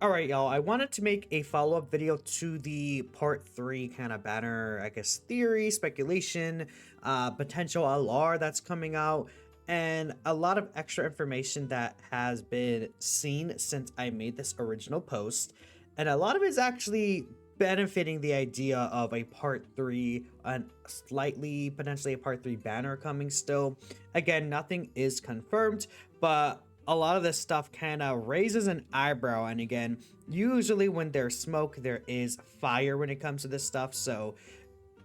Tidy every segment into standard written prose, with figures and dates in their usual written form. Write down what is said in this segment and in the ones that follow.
Alright, y'all, I wanted to make a follow-up video to the part 3 kind of banner, I guess, theory, speculation, potential LR that's coming out, and a lot of extra information that has been seen since I made this original post. And a lot of it's actually benefiting the idea of a part 3 and slightly, potentially a part 3 banner coming still. Again, nothing is confirmed, but a lot of this stuff kind of raises an eyebrow. And again, usually when there's smoke, there is fire when it comes to this stuff. So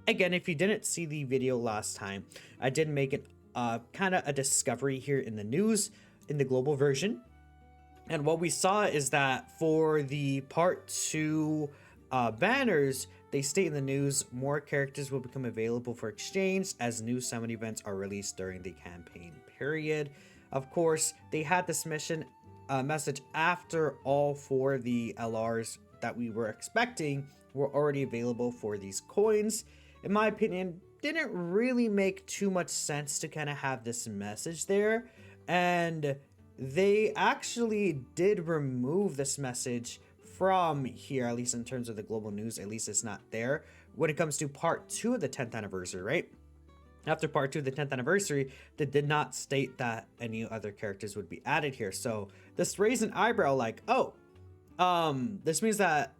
again, if you didn't see the video last time, I did make it kind of a discovery here in the news in the global version. And what we saw is that for the part 2 banners, they state in the news more characters will become available for exchange as new summon events are released during the campaign period. Of course, they had this message after all 4 of the LRs that we were expecting were already available for these coins. In my opinion, didn't really make too much sense to kind of have this message there. And they actually did remove this message from here, at least in terms of the global news. At least it's not there when it comes to part 2 of the 10th anniversary, right? After part 2 of the 10th anniversary, they did not state that any other characters would be added here. So this raised an eyebrow like, oh, this means that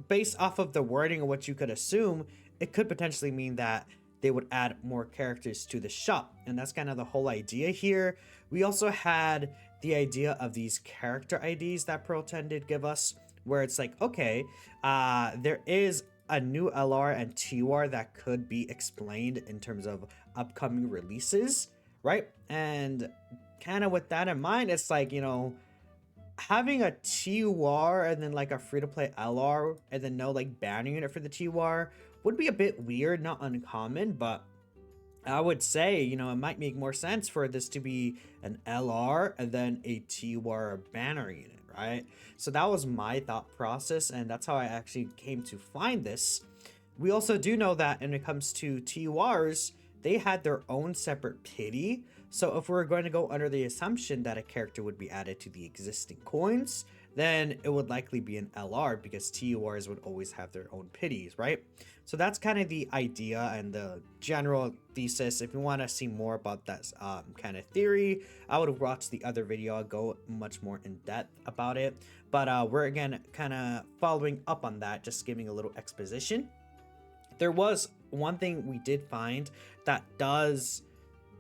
based off of the wording of what you could assume, it could potentially mean that they would add more characters to the shop. And that's kind of the whole idea here. We also had the idea of these character IDs that Pearl 10 did give us, where it's like, okay, there is a new LR and TR that could be explained in terms of upcoming releases, right? And kind of with that in mind, it's like, you know, having a TUR and then like a free-to-play LR and then no like banner unit for the TUR would be a bit weird, not uncommon, but I would say, you know, it might make more sense for this to be an LR and then a TUR banner unit, right? So that was my thought process, and that's how I actually came to find this. We also do know that when it comes to TURs, they had their own separate pity. So if we're going to go under the assumption that a character would be added to the existing coins, then it would likely be an LR because TURs would always have their own pities, right? So that's kind of the idea and the general thesis. If you want to see more about that kind of theory, I would watch the other video. I'll go much more in depth about it. But we're again kind of following up on that, just giving a little exposition. There was one thing we did find that does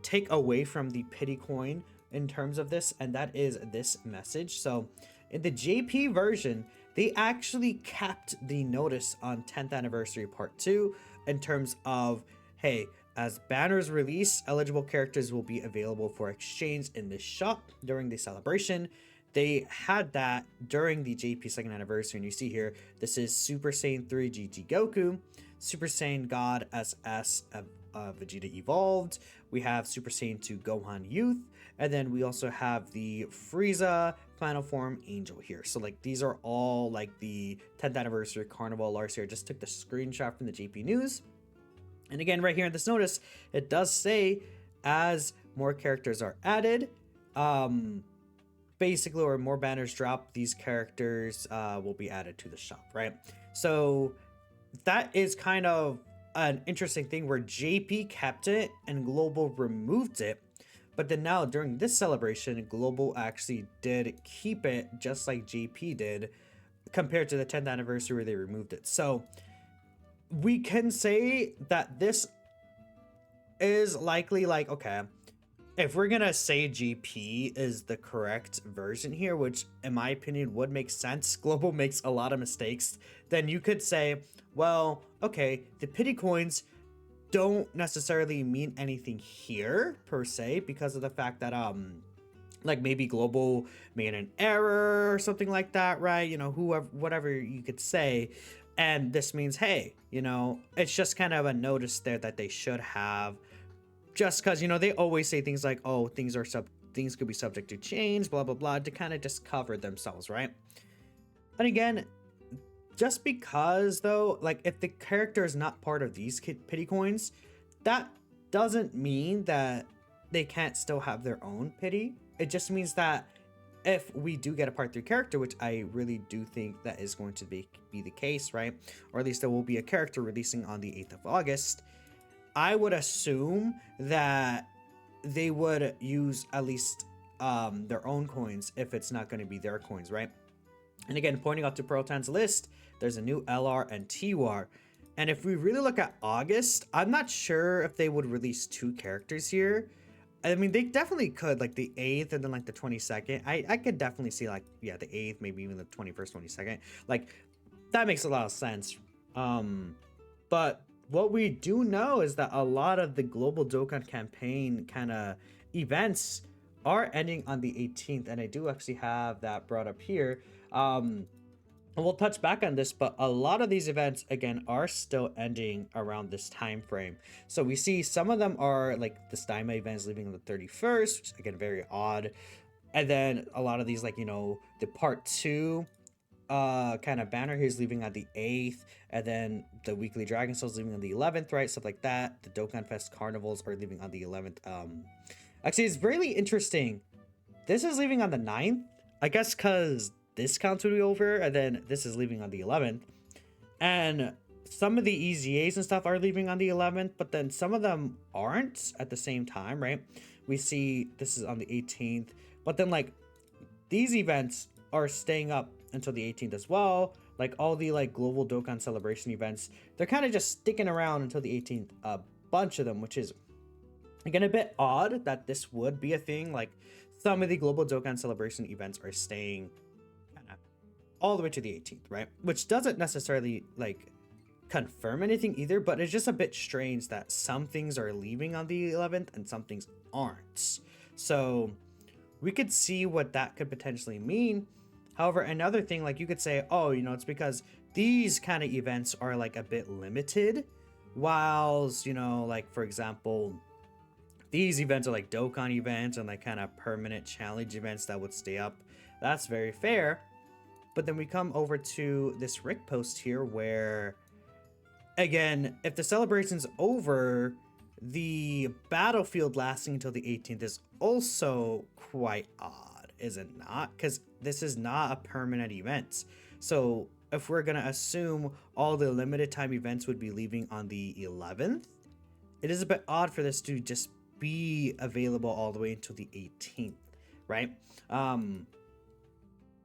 take away from the pity coin in terms of this, and that is this message. So in the JP version, they actually kept the notice on 10th anniversary part 2 in terms of, hey, as banners release, eligible characters will be available for exchange in the shop during the celebration. They had that during the JP 2nd anniversary, and you see here, this is Super Saiyan 3 GT Goku, Super Saiyan God SS Vegeta Evolved, we have Super Saiyan 2 Gohan Youth, and then we also have the Frieza Final Form Angel here. So like these are all like the 10th anniversary Carnival LRs here. I just took the screenshot from the JP News. And again, right here in this notice, it does say as more characters are added, basically, or more banners drop, these characters will be added to the shop, right? So that is kind of an interesting thing where JP kept it and Global removed it. But then now during this celebration, Global actually did keep it just like JP did compared to the 10th anniversary where they removed it. So we can say that this is likely like, okay, if we're gonna say GP is the correct version here, which in my opinion would make sense, Global makes a lot of mistakes, then you could say, well, okay, the pity coins don't necessarily mean anything here per se because of the fact that like maybe Global made an error or something like that, right? You know, whoever, whatever you could say. And this means, hey, you know, it's just kind of a notice there that they should have, just because, you know, they always say things like, oh, things could be subject to change, blah blah blah, to kind of just cover themselves, right? And again, just because though, like if the character is not part of these pity coins, that doesn't mean that they can't still have their own pity. It just means that if we do get a part 3 character, which I really do think that is going to be the case, right? Or at least there will be a character releasing on the 8th of August. I would assume that they would use at least their own coins if it's not going to be their coins, right? And again, pointing out to Proton's list, there's a new LR and TWAR. And if we really look at August, I'm not sure if they would release 2 characters here. I mean, they definitely could, like the 8th and then like the 22nd. I could definitely see like, yeah, the 8th, maybe even the 21st, 22nd. Like, that makes a lot of sense. But what we do know is that a lot of the global Dokkan campaign kind of events are ending on the 18th. And I do actually have that brought up here. And we'll touch back on this, but a lot of these events again are still ending around this time frame. So we see some of them are like the Steima events leaving on the 31st, which is again very odd. And then a lot of these, like, you know, the part 2 kind of banner here is leaving on the 8th, and then the weekly Dragon Souls leaving on the 11th, right? Stuff like that. The Dokkan Fest carnivals are leaving on the 11th. Actually, it's really interesting. This is leaving on the 9th, I guess, because discounts would be over, and then this is leaving on the 11th. And some of the EZAs and stuff are leaving on the 11th, but then some of them aren't at the same time, right? We see this is on the 18th, but then like these events are staying up until the 18th as well. Like all the like global Dokkan celebration events, they're kind of just sticking around until the 18th, a bunch of them, which is again a bit odd that this would be a thing. Like some of the global Dokkan celebration events are staying all the way to the 18th, right? Which doesn't necessarily like confirm anything either, but it's just a bit strange that some things are leaving on the 11th and some things aren't. So we could see what that could potentially mean. However, another thing, like you could say, oh, you know, it's because these kind of events are like a bit limited, whilst, you know, like for example, these events are like Dokkan events and like kind of permanent challenge events that would stay up. That's very fair. But then we come over to this Rick post here where, again, if the celebration's over, the battlefield lasting until the 18th is also quite odd, is it not? Because this is not a permanent event. So if we're going to assume all the limited time events would be leaving on the 11th, it is a bit odd for this to just be available all the way until the 18th, right?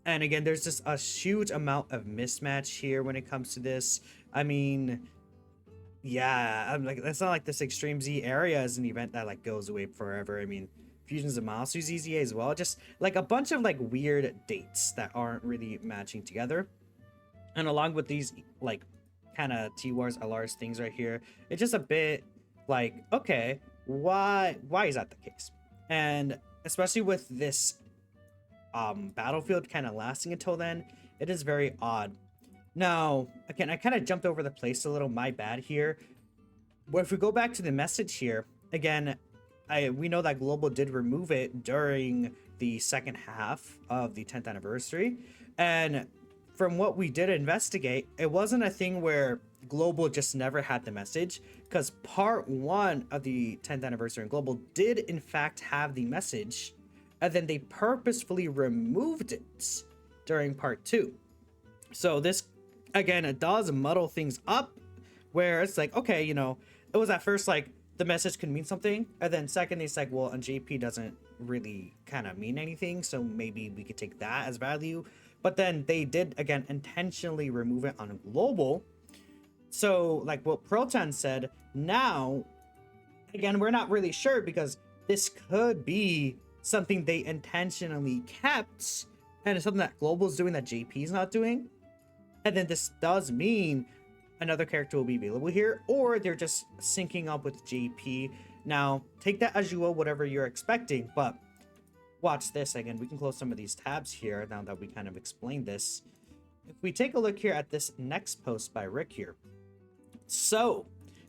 And again, there's just a huge amount of mismatch here when it comes to this. I mean, yeah, I'm like, it's not like this Extreme Z area is an event that like goes away forever. I mean, Fusions of Maasu's EZA as well. Just like a bunch of like weird dates that aren't really matching together. And along with these like kind of TWARs, LRs things right here, it's just a bit like, okay, why is that the case? And especially with this battlefield kind of lasting until then, it is very odd. Now, again, I kind of jumped over the place a little, my bad here. But if we go back to the message here, again, we know that Global did remove it during the second half of the 10th anniversary. And from what we did investigate, it wasn't a thing where Global just never had the message, because part 1 of the 10th anniversary in Global did in fact have the message, and then they purposefully removed it during part 2. So this, again, it does muddle things up, where it's like, okay, you know, it was at first like the message could mean something, and then second it's like, well, on JP doesn't really kind of mean anything, so maybe we could take that as value. But then they did, again, intentionally remove it on Global. So like what Proton said, now, again, we're not really sure, because this could be something they intentionally kept, and it's something that Global's doing that JP's not doing. And then this does mean another character will be available here, or they're just syncing up with JP. Now, take that as you will, whatever you're expecting, but watch this. Again, we can close some of these tabs here now that we kind of explained this. If we take a look here at this next post by Rick here. So,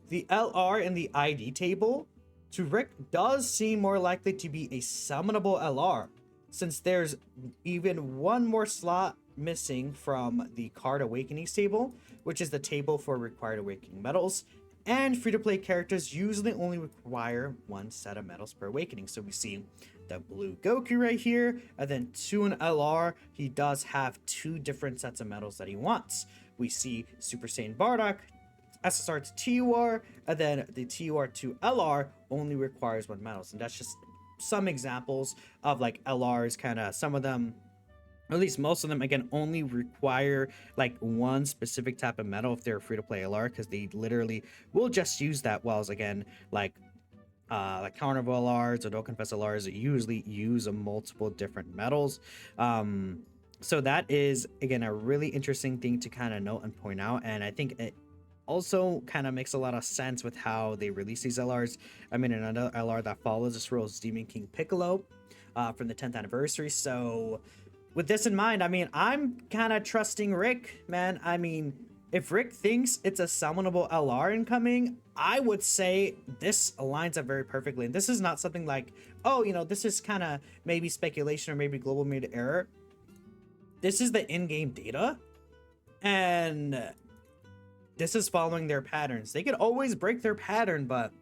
the LR in the ID table to Rick does seem more likely to be a summonable LR, since there's even one more slot missing from the card awakening table, which is the table for required awakening medals, and free-to-play characters usually only require one set of medals per awakening. So we see the blue Goku right here, and then to an LR, he does have 2 different sets of medals that he wants. We see Super Saiyan Bardock, SSR to TUR, and then the TUR to LR only requires 1 medals, and that's just some examples of like LRs, kind of some of them, or at least most of them, again, only require like 1 specific type of medal if they're free to play LR, because they literally will just use that, whilst again like Carnival LRs or Dokkan Fest LRs usually use multiple different medals. So that is again a really interesting thing to kind of note and point out, and I think it also kind of makes a lot of sense with how they release these LRs. I mean, another LR that follows this rule is Demon King Piccolo from the 10th anniversary. So with this in mind, I mean, I'm kind of trusting Rick, man. I mean, if Rick thinks it's a summonable LR incoming, I would say this aligns up very perfectly. And this is not something like, oh, you know, this is kind of maybe speculation or maybe global made error. This is the in-game data, and this is following their patterns. They could always break their pattern, but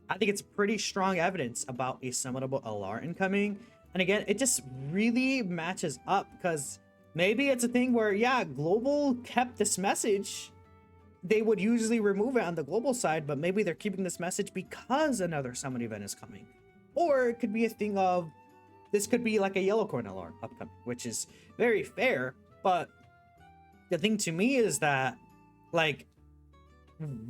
I think it's pretty strong evidence about a summonable LR incoming. And again, it just really matches up, because maybe it's a thing where, yeah, global kept this message. They would usually remove it on the global side, but maybe they're keeping this message because another summon event is coming. Or it could be a thing of, this could be like a yellow coin LR upcoming, which is very fair. But the thing to me is that, like,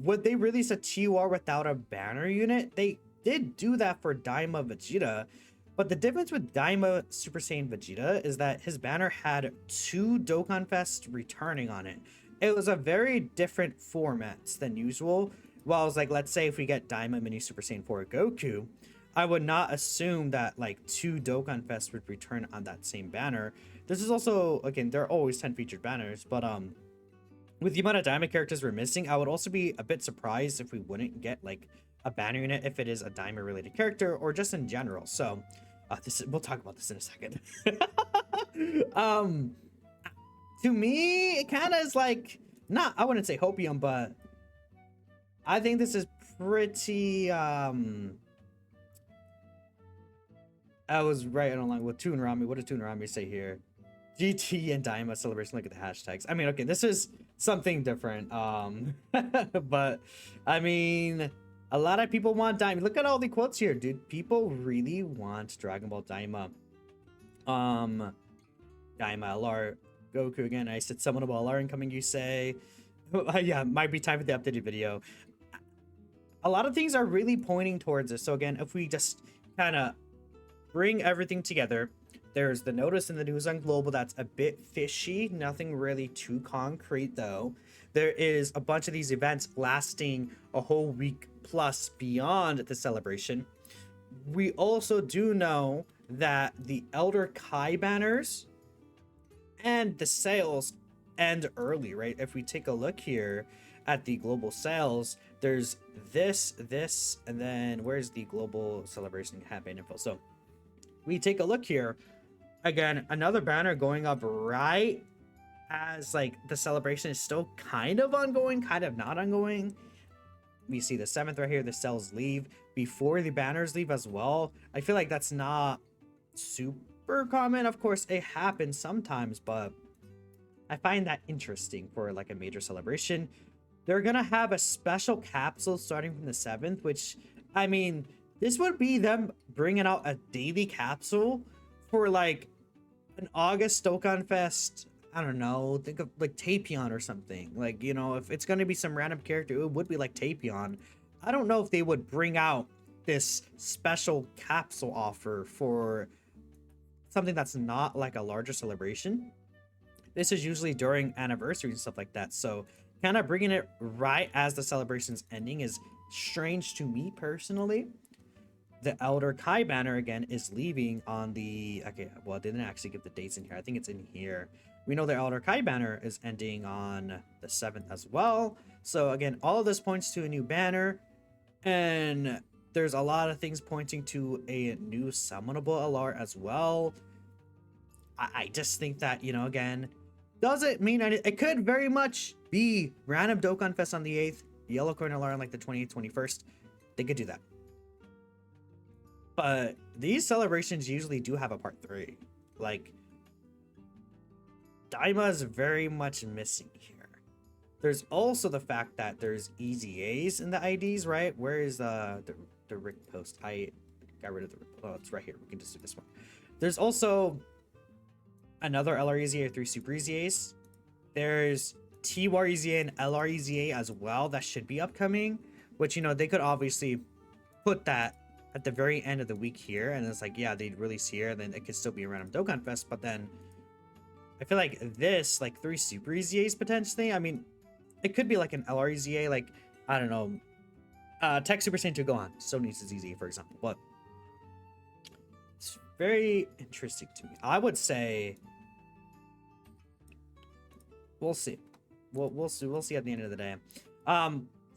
would they release a TUR without a banner unit? They did do that for Daima Vegeta, but the difference with Daima Super Saiyan Vegeta is that his banner had 2 Dokkan Fest returning on it. It was a very different format than usual. While it's like, let's say if we get Daima Mini Super Saiyan 4 Goku, I would not assume that like 2 Dokkan Fest would return on that same banner. This is also, again, there are always 10 featured banners, but with the amount of Daima characters we're missing, I would also be a bit surprised if we wouldn't get like a banner unit if it is a Daima related character or just in general. So we'll talk about this in a second. To me, it kind of is like, not, I wouldn't say hopium, but I think this is pretty I was right on line with Toonrami. What does Toonrami say here? GT and Daima celebration. Look at the hashtags. I mean, okay, this is something different. But I mean, a lot of people want Daima. Look at all the quotes here, dude. People really want Dragon Ball Daima. Daima LR Goku again. I said summonable LR incoming. You say, yeah, might be time for the updated video. A lot of things are really pointing towards this. So again, if we just kind of bring everything together, there's the notice in the news on global that's a bit fishy, nothing really too concrete though. There is a bunch of these events lasting a whole week plus beyond the celebration. We also do know that the Elder Kai banners and the sales end early, right? If we take a look here at the global sales, there's this, and then where's the global celebration campaign info? So we take a look here. Again, another banner going up right as like the celebration is still kind of ongoing, kind of not ongoing. We see the 7th right here, the cells leave before the banners leave as well. I feel like that's not super common. Of course, it happens sometimes, but I find that interesting for like a major celebration. They're gonna have a special capsule starting from the 7th, which, I mean, this would be them bringing out a daily capsule for like an August Dokkan Fest. I don't know, think of like Tapion or something. Like, you know, if it's going to be some random character, it would be like Tapion. I don't know if they would bring out this special capsule offer for something that's not like a larger celebration. This is usually during anniversaries and stuff like that. So kind of bringing it right as the celebration's ending is strange to me personally. The Elder Kai banner again is leaving on the, okay, well, they didn't actually give the dates in here. I think it's in here. We know the Elder Kai banner is ending on the 7th as well. So again, all of this points to a new banner, and there's a lot of things pointing to a new summonable LR as well. I just think that, you know, again, doesn't mean anything. It could very much be random Dokkan Fest on the 8th, Yellow Coin LR on like the 20th, 21st. They could do that. But these celebrations usually do have a part 3. Like, Daima is very much missing here. There's also the fact that there's EZAs in the IDs, right? Where is the Rick post? I got rid of the... Oh, it's right here. We can just do this one. There's also another LR EZA or 3 Super EZAs. There's TWAR EZA and LR EZA as well that should be upcoming, which, you know, they could obviously put that at the very end of the week here, and it's like, yeah, they'd release here, then it could still be a random Dokkan Fest, but then I feel like this, like 3 Super EZAs potentially, I mean, it could be like an LR EZA, like, I don't know, Tech Super Saiyan 2 Gohan still needs his EZA, for example, but it's very interesting to me. I would say we'll see. We'll see at the end of the day.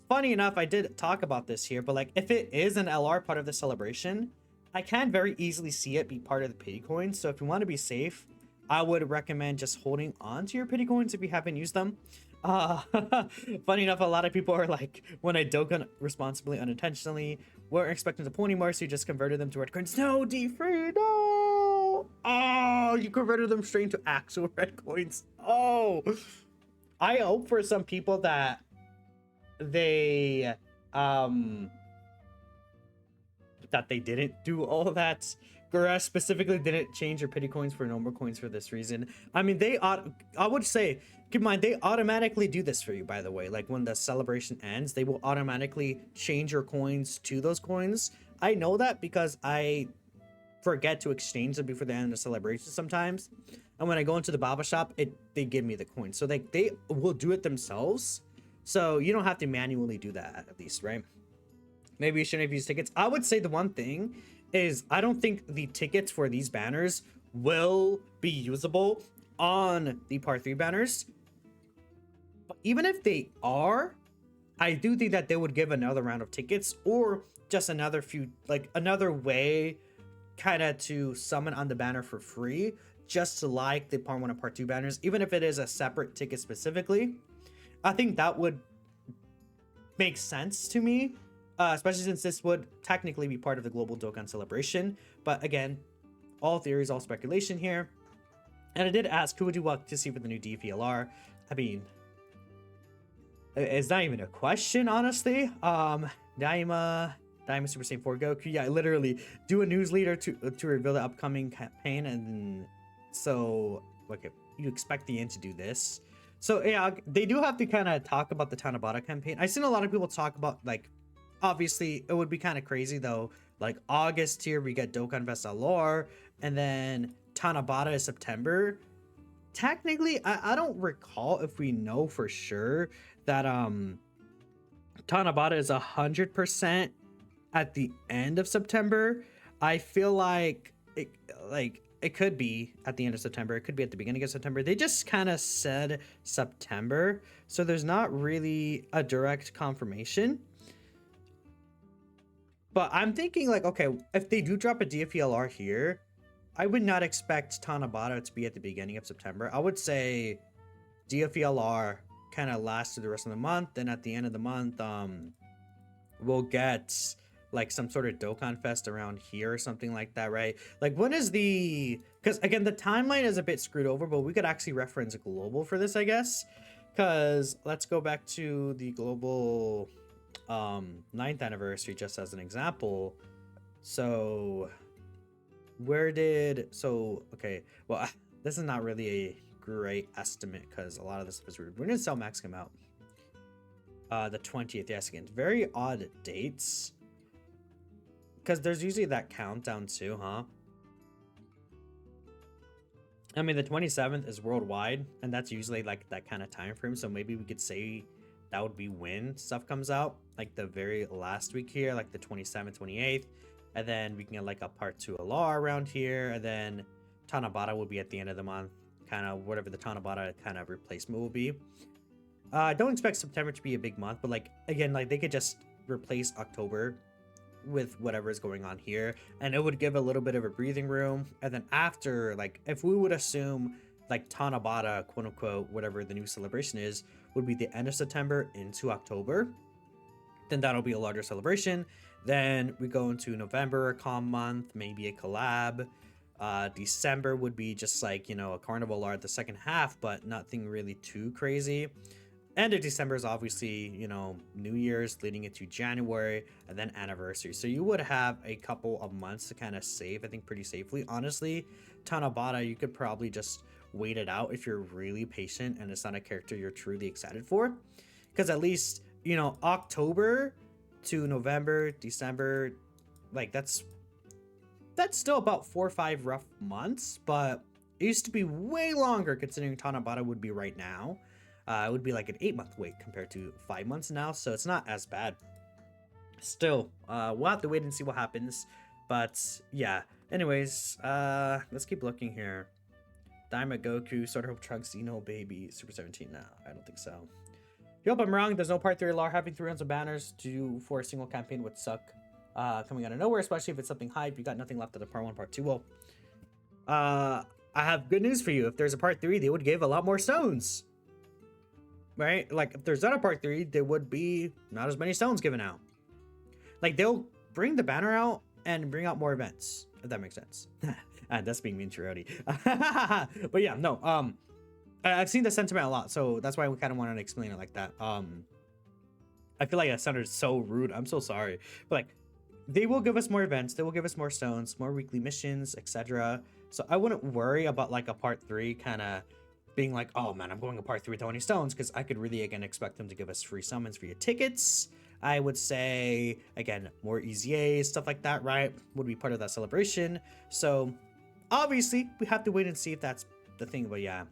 Funny enough, I did talk about this here, but like if it is an LR part of the celebration, I can very easily see it be part of the pity coins. So if you want to be safe, I would recommend just holding on to your pity coins if you haven't used them. Funny enough, a lot of people are like, when I Dokkan responsibly unintentionally, weren't expecting the pony more, so you just converted them to red coins. No, D3, no! Oh, you converted them straight into actual red coins. Oh, I hope for some people that they didn't do all of that. Gurash specifically didn't change your pity coins for normal coins for this reason. I mean, I would say, keep in mind, they automatically do this for you, by the way. Like when the celebration ends, they will automatically change your coins to those coins. I know that because I forget to exchange them before the end of the celebration sometimes. And when I go into the Baba shop, they give me the coins. So they will do it themselves. So you don't have to manually do that, at least, right? Maybe you shouldn't have used tickets. I would say the one thing is I don't think the tickets for these banners will be usable on the part 3 banners. But even if they are, I do think that they would give another round of tickets or just another few, like another way kind of to summon on the banner for free, just like the part 1 and part 2 banners, even if it is a separate ticket specifically. I think that would make sense to me, especially since this would technically be part of the global Dokkan celebration. But again, all theories, all speculation here. And I did ask, who would you want to see for the new DFLR? I mean, it's not even a question, honestly. Daima Super Saiyan 4 Goku. Yeah, literally do a newsletter to reveal the upcoming campaign, and so okay, you expect the end to do this. So yeah, they do have to kind of talk about the Tanabata campaign. I've seen a lot of people talk about, like, obviously it would be kind of crazy though, like August here we get Dokkan Fest LR, and then Tanabata is September. Technically, I don't recall if we know for sure that Tanabata is 100% at the end of September. I feel like it could be at the end of September. It could be at the beginning of September. They just kind of said September, so there's not really a direct confirmation. But I'm thinking, like, okay, if they do drop a DFLR here, I would not expect Tanabata to be at the beginning of September. I would say DFLR kind of lasts through the rest of the month. Then at the end of the month, we'll get like some sort of Dokkan Fest around here or something like that, right? Like, when is the... Because again, the timeline is a bit screwed over, but we could actually reference global for this, I guess. Because let's go back to the global 9th anniversary just as an example. So okay, well, this is not really a great estimate because a lot of this stuff is weird. When did Cell Max come out? The 20th. Yes, again, very odd dates, because there's usually that countdown too, huh? I mean, the 27th is worldwide, and that's usually like that kind of time frame. So maybe we could say that would be when stuff comes out, like the very last week here, like the 27th, 28th, and then we can get like a part 2 LR around here, and then Tanabata will be at the end of the month, kind of whatever the Tanabata kind of replacement will be. I don't expect September to be a big month, but like, again, like they could just replace October with whatever is going on here, and it would give a little bit of a breathing room. And then after, like, if we would assume like Tanabata, quote unquote, whatever the new celebration is, would be the end of September into October, then that'll be a larger celebration. Then we go into November, a calm month, maybe a collab. December would be just like, you know, a carnival art the second half, but nothing really too crazy. End of December is obviously, you know, New Year's leading into January and then anniversary. So you would have a couple of months to kind of save, I think, pretty safely. Honestly, Tanabata, you could probably just wait it out if you're really patient and it's not a character you're truly excited for. Because at least, you know, October to November, December, like that's still about 4 or 5 rough months, but it used to be way longer considering Tanabata would be right now. It would be like an 8-month wait compared to 5 months now, so it's not as bad. Still, we'll have to wait and see what happens. But yeah, anyways, let's keep looking here. Daima Goku, Sword Hope Trunks, Xeno Baby, Super 17. No, I don't think so. Hope I'm wrong. There's no part 3 lore. Having 3 rounds of banners for a single campaign would suck. Coming out of nowhere, especially if it's something hype. You got nothing left of the part 1, part 2. Well, I have good news for you. If there's a part 3, they would give a lot more stones. Right? Like, if there's not a part 3, there would be not as many stones given out. Like, they'll bring the banner out and bring out more events, if that makes sense. That's being mean to Rody. But yeah, no, I've seen the sentiment a lot, so that's why we kind of wanted to explain it like that. I feel like that sounded so rude. I'm so sorry. But like, they will give us more events, they will give us more stones, more weekly missions, etc. So I wouldn't worry about like a part 3 kind of being like, oh man, I'm going to part 3 with 20 stones, because I could really again expect them to give us free summons for your tickets. I would say again, more EZAs, stuff like that, right, would be part of that celebration. So obviously we have to wait and see if that's the thing. But yeah,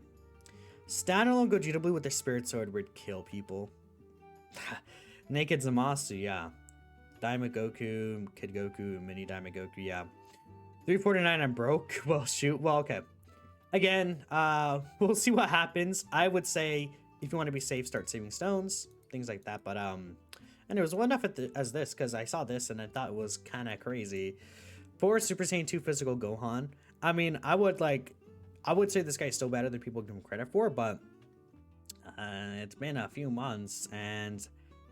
standalone Gogeta Blue with the Spirit Sword would kill people. Naked Zamasu, yeah. Daima Goku, Kid Goku, Mini Daima Goku, yeah. 349, I'm broke. Well, shoot. Well, okay. Again, we'll see what happens. I would say if you want to be safe, start saving stones, things like that. But and it was one enough as this, because I saw this and I thought it was kind of crazy. For Super Saiyan 2 physical Gohan, I mean, I would say this guy's still better than people give him credit for, but it's been a few months, and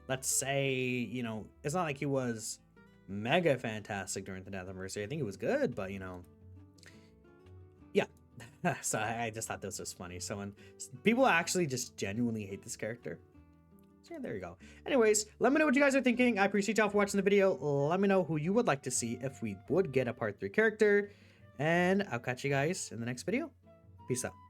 let's say, you know, it's not like he was mega fantastic during the death anniversary. I think it was good, but you know, yeah. So I just thought this was funny. So when people actually just genuinely hate this character. So yeah, there you go. Anyways, let me know what you guys are thinking. I appreciate y'all for watching the video. Let me know who you would like to see if we would get a part 3 character. And I'll catch you guys in the next video. Peace out.